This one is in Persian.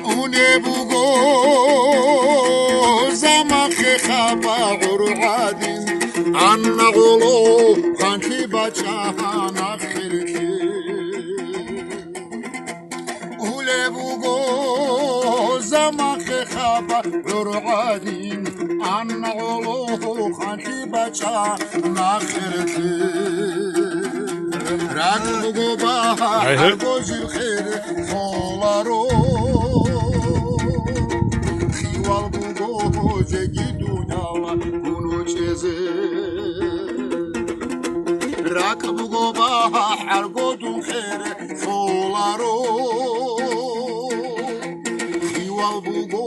اونه بگو زمخ خبر عادین عن غلو خانکی بچهان آخرکی اوله بگو زمخ خبر عادین عن غلو خانکی بچهان آخرکی رک بگو با هر گوزی خیر خولارو خیوال بگو جگی دنیا کنو چیزه رک بگو با هر گوزی خیر خولارو خیوال بگو